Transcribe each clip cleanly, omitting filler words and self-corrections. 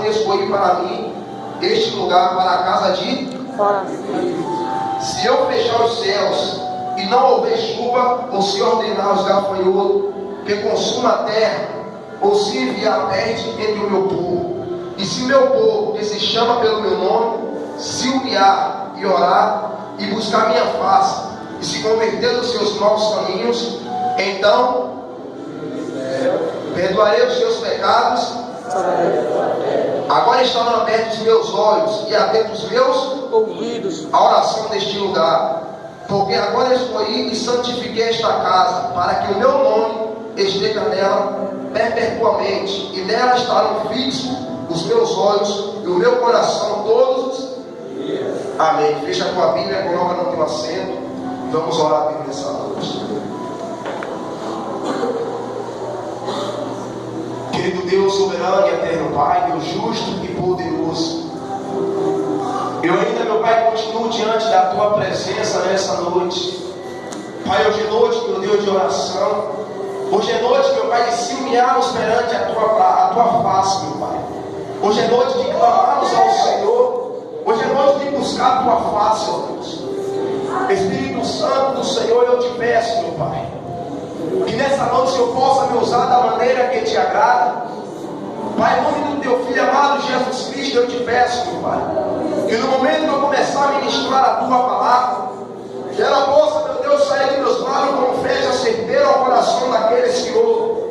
razão escolhi para mim este lugar, para a casa de fora. Se eu fechar os céus e não houver chuva, ou se ordenar os gafanhotos que consuma a terra, ou se enviar peste entre o meu povo, e se meu povo, que se chama pelo meu nome, se humilhar e orar e buscar minha face e se converter dos seus maus caminhos, então perdoarei os seus pecados. Agora estão abertos os meus olhos e atentos os meus ouvidos à oração deste lugar, porque agora escolhi e santifiquei esta casa, para que o meu nome esteja nela perpetuamente, e nela estarão fixos os meus olhos e o meu coração todos os dias. Amém. Fecha a tua Bíblia, coloca no teu assento. Vamos orar a Deus nessa noite. Querido Deus soberano e eterno Pai, Deus justo e poderoso, eu ainda, meu Pai, continuo diante da tua presença nessa noite. Pai, hoje é noite, meu Deus, de oração. Hoje é noite, meu Pai, de se humilharmos perante a tua face, meu Pai. Hoje é noite de clamarmos ao Senhor. Hoje é noite de buscar a tua face, ó Deus. Espírito Santo do Senhor, eu te peço, meu Pai, que nessa noite eu possa me usar da maneira que te agrada. Pai, em nome do teu Filho amado Jesus Cristo, eu te peço, meu Pai, que no momento que eu começar a ministrar a tua palavra, que ela possa, meu Deus, sair de meus lábios como flecha certeira ao coração daqueles que ouvem.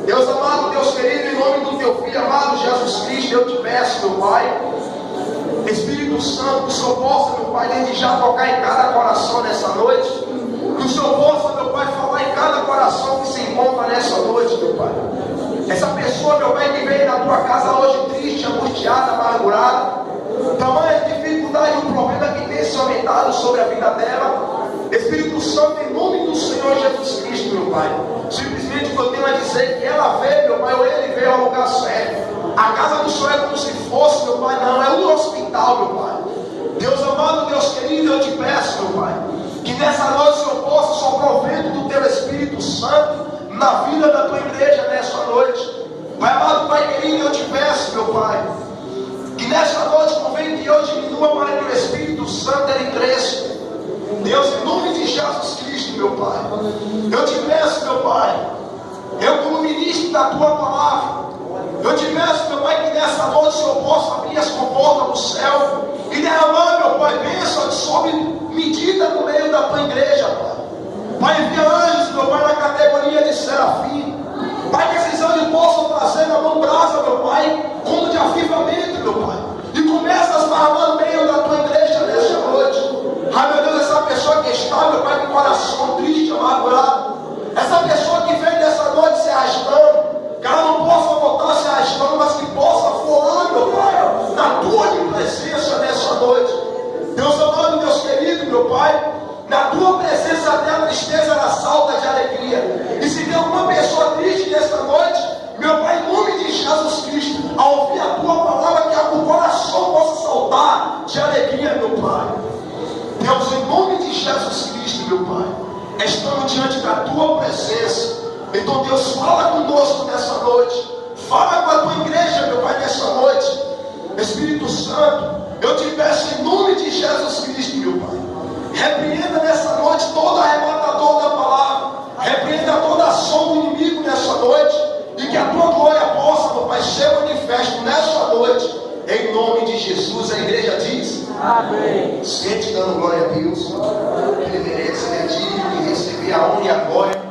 Deus amado, Deus querido, em nome do teu Filho amado Jesus Cristo, eu te peço, meu Pai, Espírito Santo, que o Senhor possa, meu Pai, desde já tocar em cada coração nessa noite. Que o Senhor possa, meu Pai, falar em cada coração que se encontra nessa noite, meu Pai. Essa pessoa, meu Pai, que veio na tua casa hoje triste, angustiada, amargurada, tamanha dificuldade, o problema que tem se aumentado sobre a vida dela. Espírito Santo, em nome do Senhor Jesus Cristo, meu Pai, simplesmente o que eu tenho a dizer é que ela veio, meu Pai, ou ele veio ao lugar certo. A casa do Senhor é como se fosse, meu Pai, não, é um hospital, meu Pai. Deus amado, Deus querido, eu te peço, meu Pai, que nessa noite o Senhor possa soprar o vento do teu Espírito Santo na vida da tua igreja nessa noite. Pai amado, Pai querido, eu te peço, meu Pai, que nessa noite convém que eu diminua para que o Espírito Santo ele cresça. Deus, em nome de Jesus Cristo, meu Pai, eu te peço, meu Pai, eu como ministro da tua palavra, eu te peço, meu Pai, que nessa noite o Senhor possa abrir as comportas do céu e derramar, meu Pai, bênção sobre medida no meio da tua igreja, Pai. Pai, envia anjos, meu Pai, na categoria de serafim. Pai, que esses anjos possam trazer na mão brasa, meu Pai, como de avivamento, meu Pai. E começa a esparramar no meio da tua igreja nessa noite. Ai, meu Deus, essa pessoa que está, meu Pai, com o coração triste, amargurado. Essa pessoa que vem nessa noite se arrastando, que ela não possa voltar se arrastando, mas que possa voar, meu Pai, na tua presença nessa noite. Deus amado, Deus querido, meu Pai, na tua presença até a tristeza ela salta de alegria. E se tem alguma pessoa triste nesta noite, meu Pai, em nome de Jesus Cristo, ao ouvir a tua palavra, que o coração possa saltar de alegria, meu Pai. Deus, em nome de Jesus Cristo, meu Pai, estamos diante da tua presença. Então, Deus, fala conosco nessa noite. Fala com a tua igreja, meu Pai, nessa noite. Espírito Santo, eu te peço em nome de Jesus Cristo, meu Pai, repreenda nessa noite todo arrebatador da palavra. Repreenda toda ação do inimigo nessa noite. E que a tua glória possa, meu Pai, ser manifesto nessa noite. Em nome de Jesus, a igreja diz amém. Sente dando glória a Deus. Ele merece, ele é digno de receber a honra e a glória,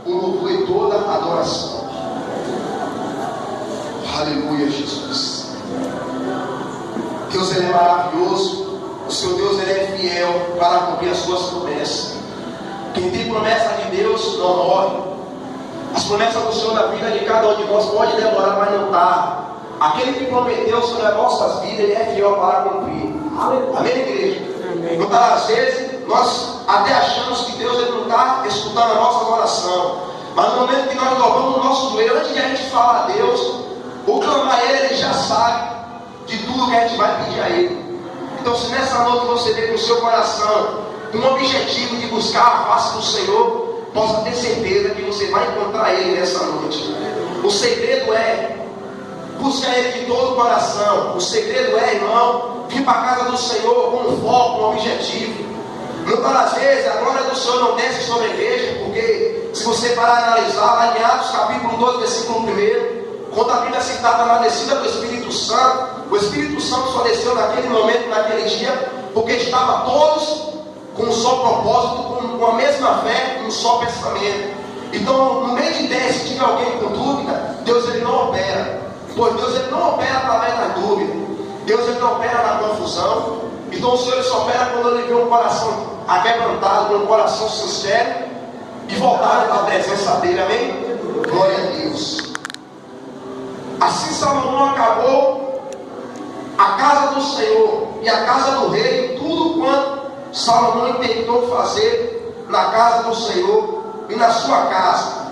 o louvor e toda a adoração. Aleluia, Jesus. Deus, ele é maravilhoso. O seu Deus, ele é fiel para cumprir as suas promessas. Quem tem promessa de Deus não morre. As promessas do Senhor na vida de cada um de nós pode demorar, mas não tarda. Aquele que prometeu sobre as nossas vidas, ele é fiel para cumprir. Amém, igreja? Amém. Então, às vezes, nós até achamos que Deus ele não está escutando a nossa oração. Mas no momento que nós dobramos o nosso joelho, antes de a gente falar a Deus, ou clamar a Ele, Ele já sabe de tudo que a gente vai pedir a Ele. Então, se nessa noite você vem com o seu coração com o objetivo de buscar a face do Senhor, possa ter certeza que você vai encontrar Ele nessa noite. O segredo é Busca Ele de todo o coração. O segredo é, irmão, vir para a casa do Senhor com um foco, um objetivo. Muitas das vezes a glória do Senhor não desce sobre a igreja, porque se você parar a analisar, lá em Atos capítulo 12, versículo 1, quando a Bíblia citava na descida do Espírito Santo, o Espírito Santo só desceu naquele momento, naquele dia, porque estavam todos com um só propósito, com a mesma fé, com um só pensamento. Então, no meio de 10, se tiver alguém com dúvida, Deus ele não opera. Pois Deus ele não opera através da dúvida. Deus ele não opera na confusão. Então o Senhor ele só opera quando ele vê um coração aquebrantado, um coração sincero e voltado para a presença dele. Amém? Glória a Deus. Assim Salomão acabou a casa do Senhor e a casa do rei, tudo quanto Salomão tentou fazer na casa do Senhor e na sua casa.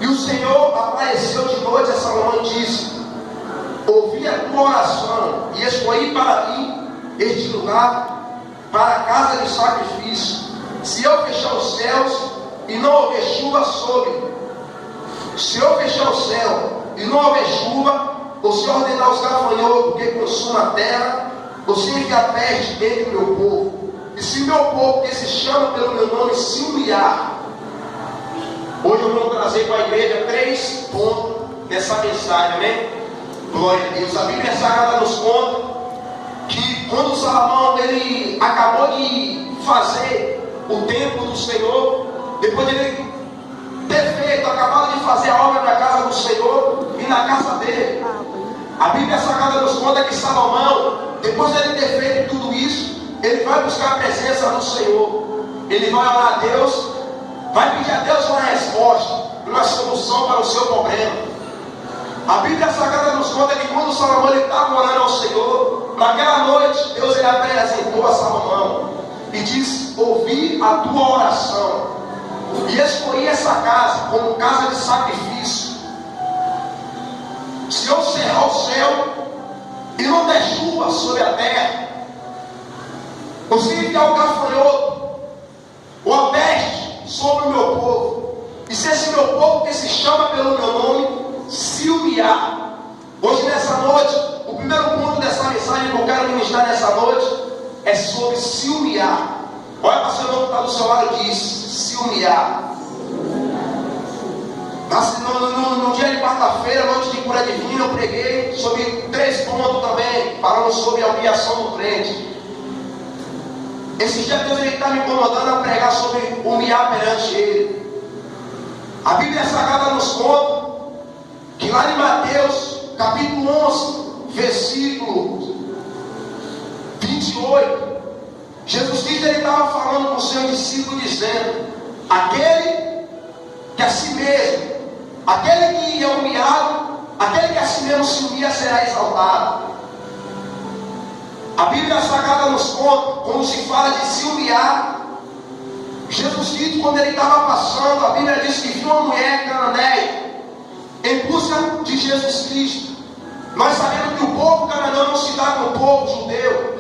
E o Senhor apareceu de noite a Salomão e disse: ouvi a tua oração e escolhi para mim este lugar, para a casa de sacrifício. Se eu fechar os céus e não houver chuva se eu fechar o céu e não houver chuva, ou se ordenar os gafanhotos que consumam a terra, ou se enviar peste entre o meu povo, e se meu povo que se chama pelo meu nome se humilhar. Hoje eu vou trazer para a igreja 3 pontos dessa mensagem, amém? Glória a Deus. A Bíblia Sagrada nos conta que quando Salomão ele acabou de fazer o templo do Senhor, depois de ele ter feito, acabado de fazer a obra na casa do Senhor e na casa dele, a Bíblia Sagrada nos conta que Salomão, depois de ele ter feito tudo isso, ele vai buscar a presença do Senhor. Ele vai orar a Deus, vai pedir a Deus uma resposta, uma solução para o seu problema. A Bíblia Sagrada nos conta que quando Salomão estava orando ao Senhor, naquela noite, Deus ele apresentou a Salomão e disse: ouvi a tua oração e escolhi essa casa como casa de sacrifício. Se eu cerrar o céu e não der chuva sobre a terra, ou se enviar o gafanhoto ou a peste sobre o meu povo, e se esse meu povo que se chama pelo meu nome se humilhar. Hoje nessa noite, o primeiro ponto dessa mensagem que eu quero ministrar nessa noite é sobre se humilhar. Olha para o seu irmão que está do seu lado e diz: se humilhar. No dia de quarta-feira, noite de cura divina, eu preguei sobre 3 pontos também, falando sobre a humilhação do crente. Esse dia Deus está me incomodando a pregar sobre humilhar perante Ele. A Bíblia Sagrada nos conta que lá em Mateus, capítulo 11, versículo 28, Jesus Cristo ele estava falando com o seu discípulo, dizendo: aquele que a si mesmo, aquele que é humilhado, aquele que a si mesmo se humilha será exaltado. A Bíblia Sagrada nos conta, quando se fala de se humilhar, Jesus Cristo, quando ele estava passando, a Bíblia diz que viu uma mulher cananeia em busca de Jesus Cristo. Nós sabemos que o povo cananeu não se dá com o povo judeu.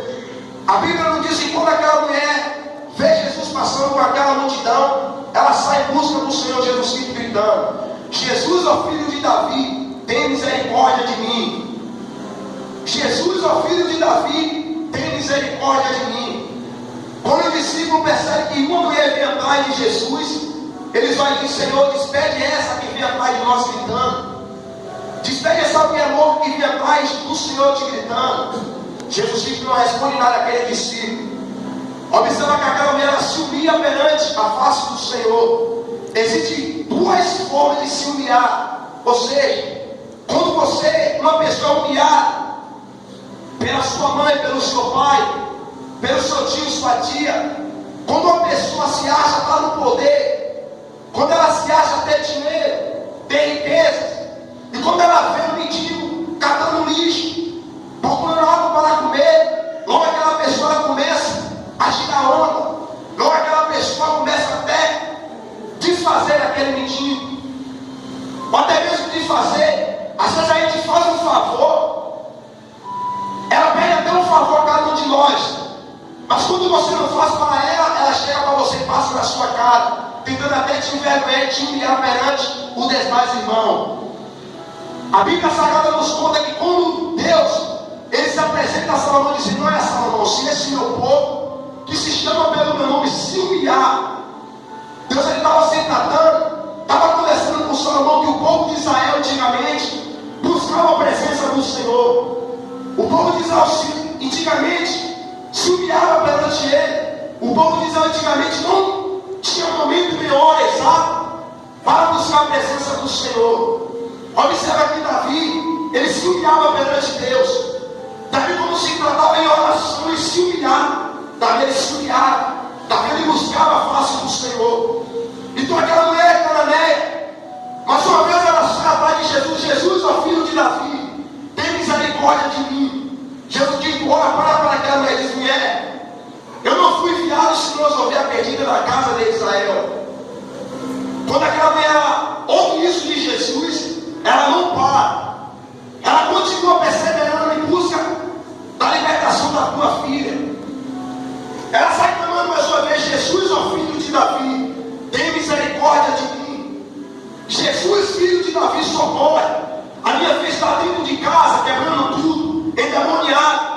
A Bíblia nos diz que quando aquela mulher vê Jesus passando com aquela multidão, ela sai em busca do Senhor Jesus Cristo, gritando: Jesus, ó filho de Davi, tem misericórdia de mim. Jesus, ó filho de Davi, tem misericórdia de mim. Quando o discípulo percebe que uma mulher vem atrás de Jesus, eles vão dizer: Senhor, despede essa que vem atrás de nós gritando. Despede essa mulher louca que vem atrás do Senhor te gritando. Jesus Cristo não responde nada àquele discípulo. Observa que aquela mulher se humilha perante a face do Senhor. Existem 2 formas de se humilhar. Ou seja, quando você, uma pessoa humilhada pela sua mãe, pelo seu pai, pelo seu tio, sua tia, quando uma pessoa se acha estar no poder, quando ela se acha ter dinheiro, ter riquezas, e quando ela vê um mendigo catando lixo, procurando algo para comer, logo aquela pessoa começa a tirar onda, logo aquela pessoa começa até desfazer aquele mendigo, ou até mesmo desfazer. Às vezes a gente faz um favor, ela pede até um favor a cada um de nós, mas quando você não faz para ela, ela chega para você e passa na sua cara, tentando até te envergonhar, te humilhar perante os demais irmãos. A Bíblia Sagrada nos conta que quando Deus ele se apresenta a Salomão dizendo: não é Salomão, se esse meu povo que se chama pelo meu nome se humilhar. Deus estava se tratando, estava conversando com Salomão que o povo de Israel antigamente buscava a presença do Senhor. O povo de Israel antigamente se humilhava perante ele. O povo de Israel antigamente não tinha um momento melhor, exato, para buscar a presença do Senhor. Observa que Davi, ele se humilhava perante Deus. Davi, quando se tratava em oração, ele se humilhava. Davi, ele se humilhava. Davi, ele buscava a face do Senhor. Então aquela mulher cananeia, mais uma vez ela sai atrás de Jesus: Jesus, ó filho de Davi, tem misericórdia de mim. Jesus diz: olha para aquela mulher e diz: mulher, eu não fui enviado senão resolver a perdida da casa de Israel. Quando aquela mulher ouve isso de Jesus, ela não para. Ela continua perseverando em busca da libertação da tua filha. Ela sai clamando mais uma vez: Jesus, ó filho de Davi, tem misericórdia de mim. Jesus, filho de Davi, socorre. A minha filha está dentro de casa, quebrando tudo, endemoniado.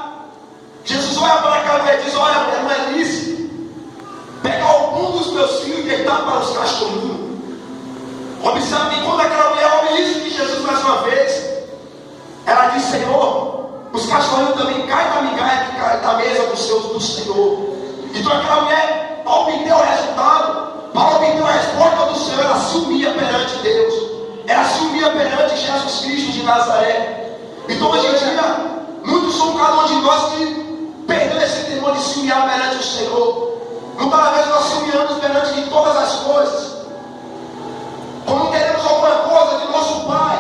Jesus olha para cá e diz: olha, não é lícito pegar algum dos meus filhos e deitar para os cachorrinhos. Observe que quando aquela mulher ouve isso de Jesus mais uma vez, ela diz: Senhor, os cachorrinhos também caem da migalha que cai da mesa do Senhor. Então aquela mulher, para obter o resultado, para obter a resposta do Senhor, ela se humilha perante Deus. Ela se humilha perante Jesus Cristo de Nazaré. Então hoje em dia, muitos são cada um de nós que perdeu esse temor de se humilhar perante o Senhor. Muitas vezes nós se humilhamos perante de todas as coisas. Quando queremos alguma coisa de nosso pai,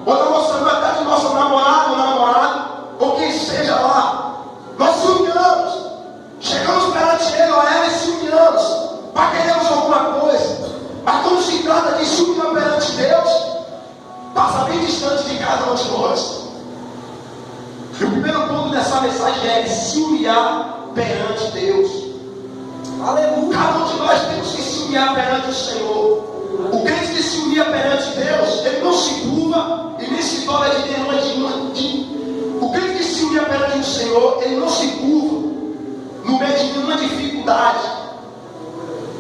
ou da nossa mãe, até de nosso namorado ou namorado, ou quem seja lá, nós se humilhamos. Chegamos perante ele ou ela e se humilhamos para queremos alguma coisa. Mas quando se trata de se humilhar perante Deus, passa bem distante de cada um de nós. E o primeiro ponto dessa mensagem é se humilhar perante Deus. Aleluia. Cada um de nós temos que se humilhar perante o Senhor. O crente que se humilha perante Deus, ele não se curva e nem se dobra de nenhuma de. O crente que se humilha perante o Senhor, ele não se curva no meio de nenhuma dificuldade.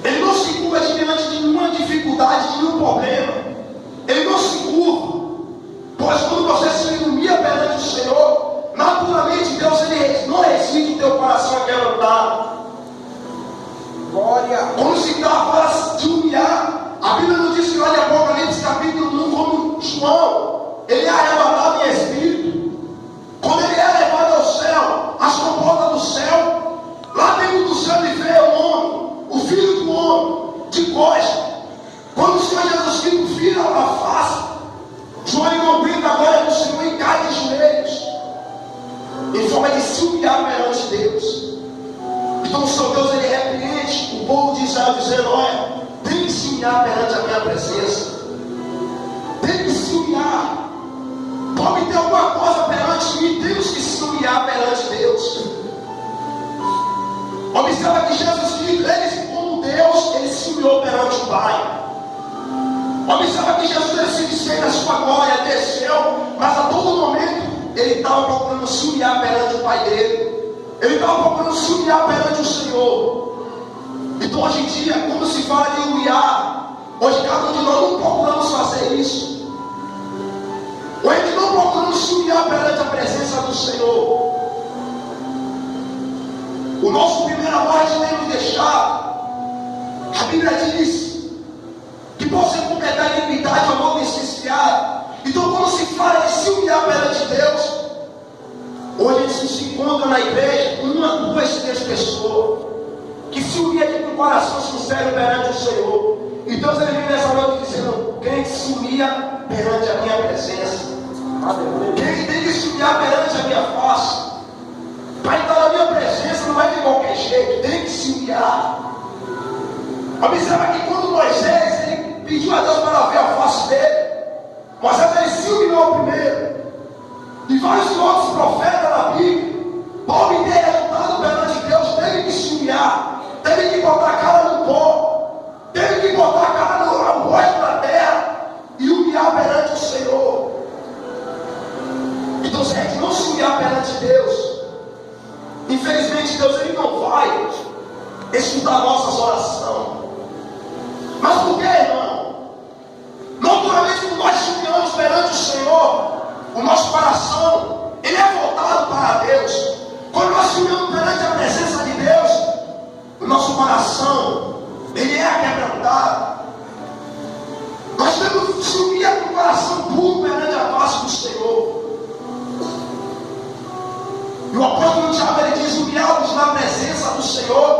Ele não se curva diante de nenhuma dificuldade, de nenhum problema. Ele não se curva. Pois quando você se humilha perante o Senhor, naturalmente Deus ele não resiste em teu coração quebrantado. Glória. Quando se trata de humilhar, a Bíblia não diz que lá em Apocalipse capítulo 1, como João, ele é arrebatado em espírito. Quando ele é levado ao céu, as comportas do céu, lá dentro do céu ele vê o homem, o filho do homem, de costa. Quando o Senhor Jesus Cristo vira a face, João ele compreende a glória do Senhor e cai de joelhos, em forma de se humilhar perante Deus. Então o Senhor Deus ele repreende o povo de Israel, dizendo: olha, tem que se humilhar perante a minha presença. Tem que se humilhar. Pode ter alguma coisa perante mim, temos que se humilhar perante Deus. Observa que Jesus Cristo, ele como Deus, ele se humilhou perante o Pai. Observa que Jesus ele se desfez da sua glória, desceu, mas a todo momento ele estava procurando se humilhar perante o Pai dele. Ele estava procurando se humilhar perante o Senhor. Então hoje em dia, quando se fala de humilhar, hoje cada um de nós não procuramos fazer isso. Hoje a gente não procuramos se humilhar perante a presença do Senhor. O nosso primeiro amor a gente tem que deixar. A Bíblia diz que por você completar a iniquidade, o amor tem se esfriar. Então quando se fala de se humilhar perante Deus, hoje a gente se encontra na igreja com uma, duas, três pessoas que se humilha com um coração sincero perante o Senhor. E Deus ele vem nessa noite dizendo: quem se humilha perante a minha presença, quem tem que se humilhar perante a minha face, para entrar na minha presença não é de qualquer jeito, tem que se humilhar. Observa que quando Moisés ele pediu a Deus para ver a face dele, Moisés ele se humilhou primeiro. E vários outros profetas da Bíblia, para obter resultado perante Deus, teve que se humilhar, teve que botar a cara no pó, teve que botar a cara no rosto da terra e humilhar perante o Senhor. Infelizmente, Deus ele não vai escutar nossas orações. Mas por que, irmão? Naturalmente, quando nós subiamos perante o Senhor, o nosso coração, ele é voltado para Deus. Quando nós subiamos perante a presença de Deus, o nosso coração, ele é quebrantado. Nós temos que subir com o coração puro perante a face do Senhor. E o apóstolo Tiago, ele diz: humilhai-vos na presença do Senhor,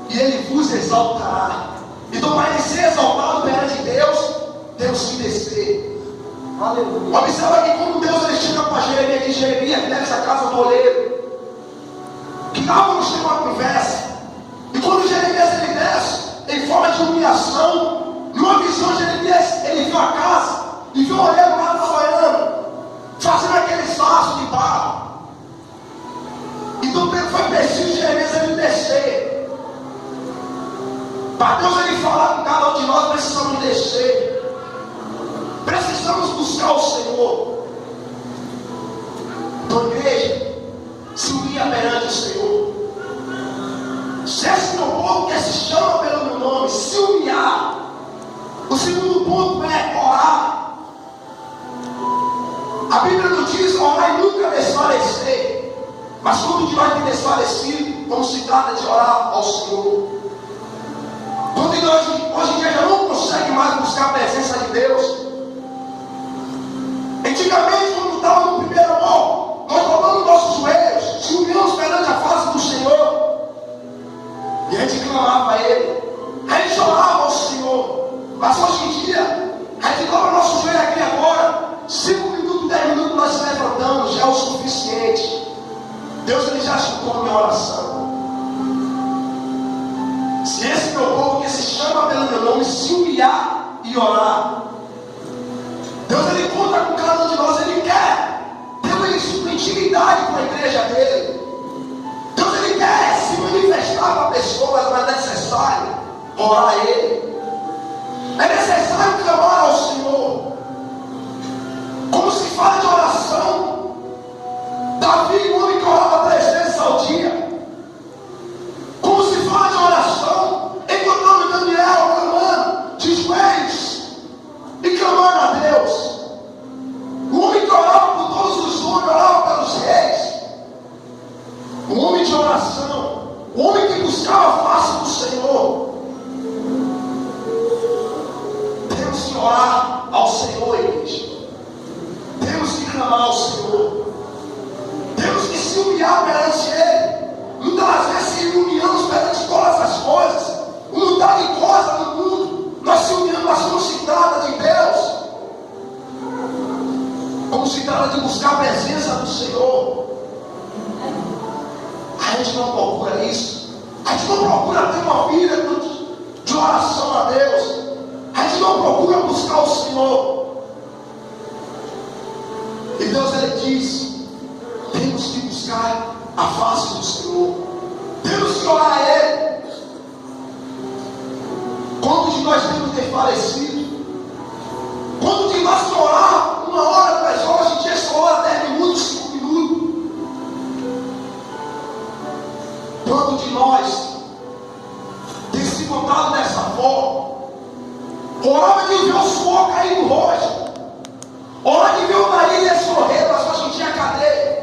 e Ele vos exaltará. Então, para ele ser exaltado perante Deus, temos que descer. Aleluia. Observa que quando Deus ele chega para Jeremias, diz: Jeremias, desce a casa do oleiro, que estávamos tendo uma conversa. E quando Jeremias ele desce, em forma de humilhação, numa visão, Jeremias ele viu a casa, e viu o oleiro lá trabalhando, fazendo aqueles vasos de barro. Então foi preciso Jeremias ele descer. Para Deus ele falar com cada um de nós, precisamos descer. Precisamos buscar o Senhor. Então, igreja, se humilha perante o Senhor. Se esse meu povo que se chama pelo meu nome, se humilhar. O segundo ponto é orar. A Bíblia não diz orar e nunca desfalecer. Mas quando de nós tem desfalecido, como se trata de orar ao Senhor. Quando nós hoje em dia já não consegue mais buscar a presença de Deus. Antigamente, quando estava no primeiro amor, nós dobramos nossos joelhos, se humilhamos perante a face do Senhor. E a gente clamava a Ele, a gente orava ao Senhor. Mas hoje em dia, a gente dobra nosso joelho aqui agora, 5 minutos, 10 minutos nós se levantamos, já é o suficiente. Deus ele já escutou a minha oração. Se esse meu povo que se chama pelo meu nome se humilhar e orar, Deus ele conta com cada um de nós. Ele quer ter uma intimidade com a igreja dele. Deus ele quer se manifestar para pessoas, mas é necessário orar a Ele. É necessário clamar ao Senhor. Como se fala de oração, Davi, um homem que orava 3 vezes ao dia. Como se fala de oração, encontramos Daniel clamando de joelhos e clamando a Deus. Um homem que orava por todos os homens, orava pelos reis. Um homem de oração, um homem que buscava a face do Senhor. Temos que orar ao Senhor, igreja. Temos que clamar ao Senhor. Temos que se humilhar perante Ele. Muitas vezes se humilhamos perante todas as coisas. Não dá de coisa no mundo. Nós se humilhamos, mas como se trata de Deus. Como se trata de buscar a presença do Senhor. A gente não procura isso. A gente não procura ter uma vida de oração a Deus. A gente não procura buscar o Senhor. E Deus ele diz: temos que buscar a face do Senhor. Temos que orar a Ele. Quantos de nós temos desfalecido? Quantos de nós que orar 1 hora, 2 horas, hoje em dia só ora 10 minutos, 5 minutos? Quantos de nós tem se botado dessa forma? Orava de ver o suor cair no rosto. Orava de ver o nariz escorrer, mas hoje em dia cadê?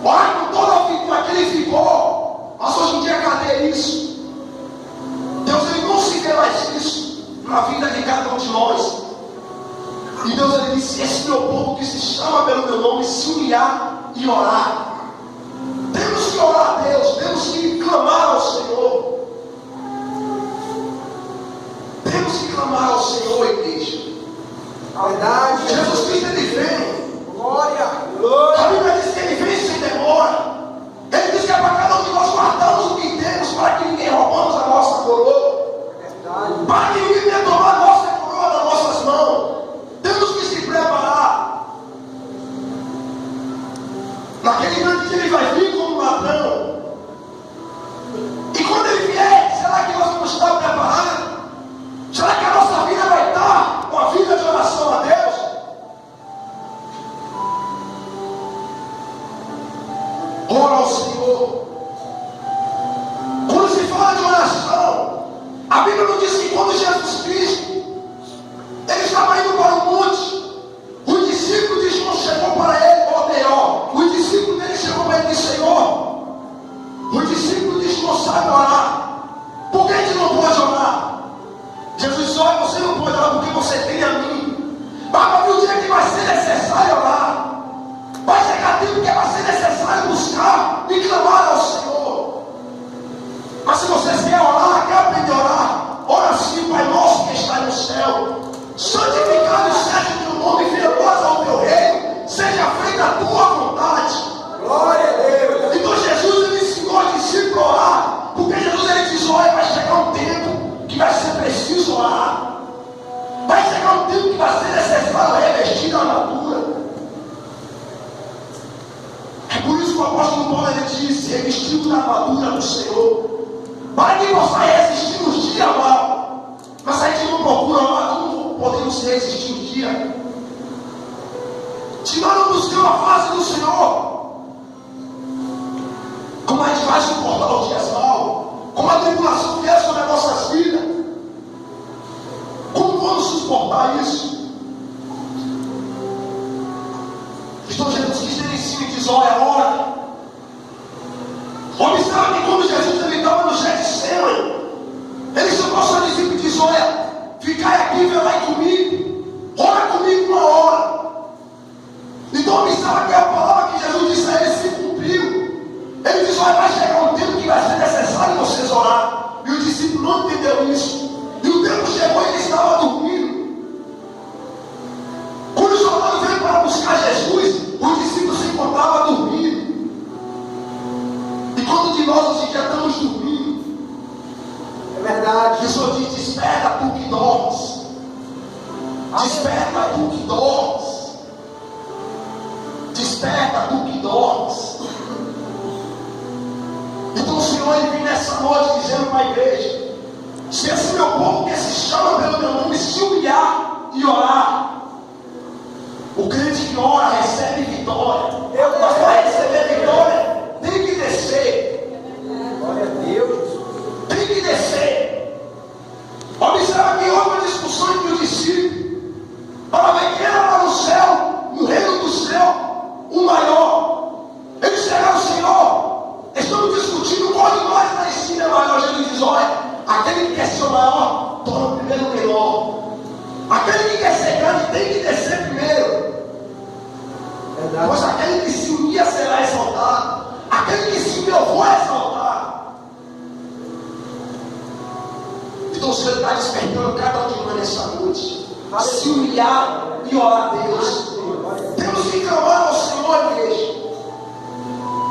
Orava com todo aquele vigor, mas hoje em dia cadê isso? Deus ele não se vê mais isso na vida de cada um de nós. E Deus ele disse: esse meu povo que se chama pelo meu nome se humilhar e orar. Temos que orar a Deus, temos que clamar ao Senhor. Temos que clamar ao Senhor, igreja. Verdade. Jesus Cristo ele vem. Glória. A Bíblia diz que ele vem sem demora. Ele diz que é para cada um de nós guardarmos o que temos, para que ninguém roubamos a nossa coroa. Verdade. Para que ninguém venha tomar a nossa coroa das nossas mãos. Temos que se preparar. Naquele grande dia ele vai vir como um ladrão. E quando ele vier, será que nós vamos estar preparados? Será que a nossa vida vai estar com a vida de oração a Deus? Ora ao Senhor. Quando se fala de oração, a Bíblia não diz que quando Jesus Cristo ele estava indo para o monte, o discípulo de João chegou para ele, ou melhor, o discípulo dele chegou para ele e disse: Senhor, o discípulo de João sabe orar, por que a gente não pode orar? Jesus disse: olha, você não pode orar porque você tem a mim, mas vai vir o dia que vai ser necessário orar, vai chegar tempo que vai ser necessário buscar e clamar ao Senhor. Mas se vocês querem orar, quer aprender a orar, ora assim: Pai nosso que está no céu, santificado seja o teu nome, venha a nós ao teu reino, seja feita a tua vontade. Glória a Deus. Então Jesus ele ensinou a discípulo a orar, porque Jesus ele diz: olha, vai chegar um tempo que vai ser preciso orar, vai chegar um tempo que vai ser necessário revestir a armadura. É por isso que o apóstolo Paulo ele diz: revestido da armadura do Senhor, para que possa resistir nos dias maus. Mas a gente não procura orar, como podemos resistir um dia? Se nós não buscamos a face do Senhor, como a gente vai suportar os dias maus? Como a tribulação vier sobre as nossas vidas? Como vamos suportar isso? Então Jesus Cristo ele ensina e diz: olha, ora. Observa que quando Jesus ele estava no Getsemane, ele chamou seu discípulo e diz: olha, ficai aqui e velai comigo, ora comigo uma hora. Então observa que a palavra que Jesus disse a ele se cumpriu. Ele diz: olha, vai chegar um tempo que vai ser necessário vocês orar. E o discípulo não entendeu isso. E o tempo chegou e ele estava dormindo. Quando os soldados veio para buscar Jesus, o discípulo se encontrava dormindo. E quando de nós hoje em dia estamos dormindo, É verdade. Jesus diz: desperta tu que dormes. Desperta tu que dormes. Desperta tu que dormes. Então o Senhor ele vem nessa noite dizendo para a igreja: se esse meu povo que se chama pelo meu nome se humilhar e orar, o crente que ora recebe vitória. Mas para receber vitória tem que descer. Glória a Deus. Tem que descer. Observa que houve uma discussão entre os discípulos para ver quem era lá no céu, no reino do céu, o maior. Eles chegaram: Senhor, estamos discutindo qual de nós na ensina é maior. Jesus diz: olha, aquele que quer ser o maior, torna primeiro o menor. Aquele que quer ser grande tem que descer primeiro. Verdade. Pois aquele que se humilha será exaltado, aquele que se humilha eu vou exaltar. Então o Senhor está despertando cada um de nós nessa noite, se humilhar e orar a Deus. Temos que clamar ao Senhor, igreja.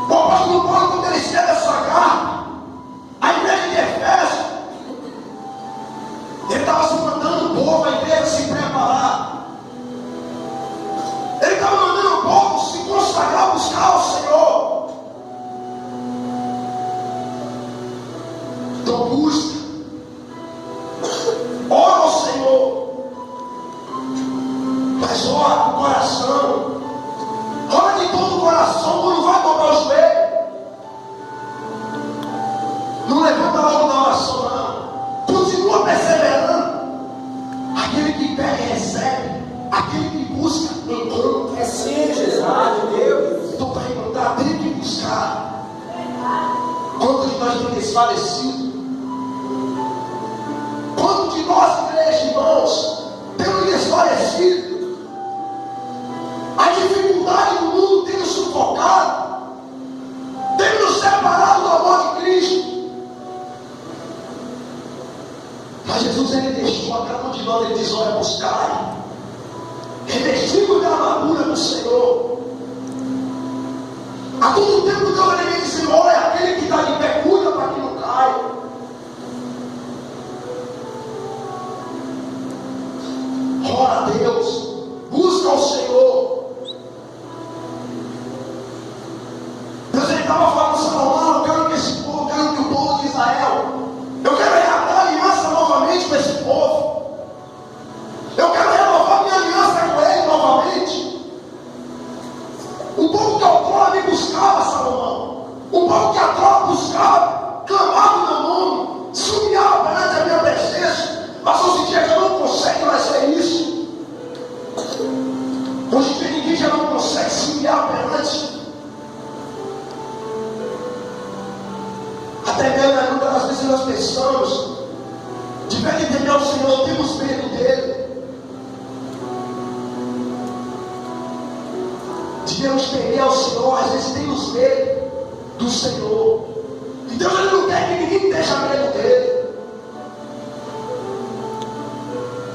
O apóstolo Paulo, quando ele escreve essa carta, a igreja de Efésio, ele estava se mandando o povo, a igreja, se preparar. Ele estava mandando o povo se consagrar, buscar o Senhor. Então busca, ora ao Senhor, mas ora com o coração, ora de todo o coração. Quando vai dobrar o joelho, não levanta logo da oração, não. Continua perseverando. Aquele que pede recebe, aquele que busca encontra. É sim, Jesus. Deus. Então para encontrar tem que buscar. Quantos de nós temos desfalecido? Quantos de nós, igreja, irmãos, temos desfalecido? A dificuldade do mundo tem nos sufocado, tem nos separado do amor de Cristo. Mas Jesus ele deixou a cada um de nós, ele diz: olha, buscai, revestido da armadura do Senhor. A todo tempo Deus ele vem dizendo: olha, aquele que está de pé, cuida para que não caia. povo que a tropa buscava, clamava o meu nome, se humilhava perante a minha presença. Mas hoje em dia já não consegue mais ser isso. Hoje em dia ninguém já não consegue se humilhar perante. Até mesmo muitas das vezes nós pensamos, de ver que temer ao Senhor, temos medo dele. Devemos temer ao Senhor, às vezes temos medo do Senhor. E Deus ele não quer que ninguém tenha medo dele.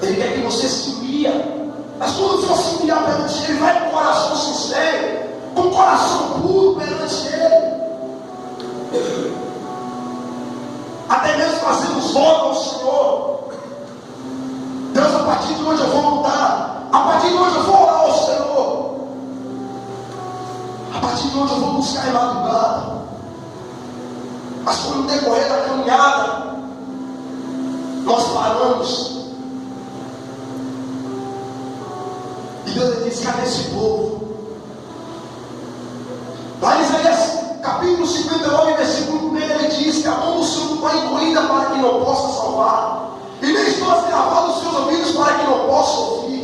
Ele quer que você se humilhe. Mas quando você se humilhar perante Ele, vai com o coração sincero, com o coração puro perante Ele. Até mesmo fazemos voto ao Senhor. Deus, a partir de hoje eu vou mudar. A partir de hoje eu vou orar ao Senhor. A partir de hoje eu vou buscar em madrugada. Mas quando no decorrer da caminhada nós paramos. E Deus diz: cadê esse povo? Lá em Isaías capítulo 59, versículo 1, ele diz que a mão do Senhor não vai encolhida para que não possa salvar, e nem estão gravados os seus ouvidos para que não possa ouvir.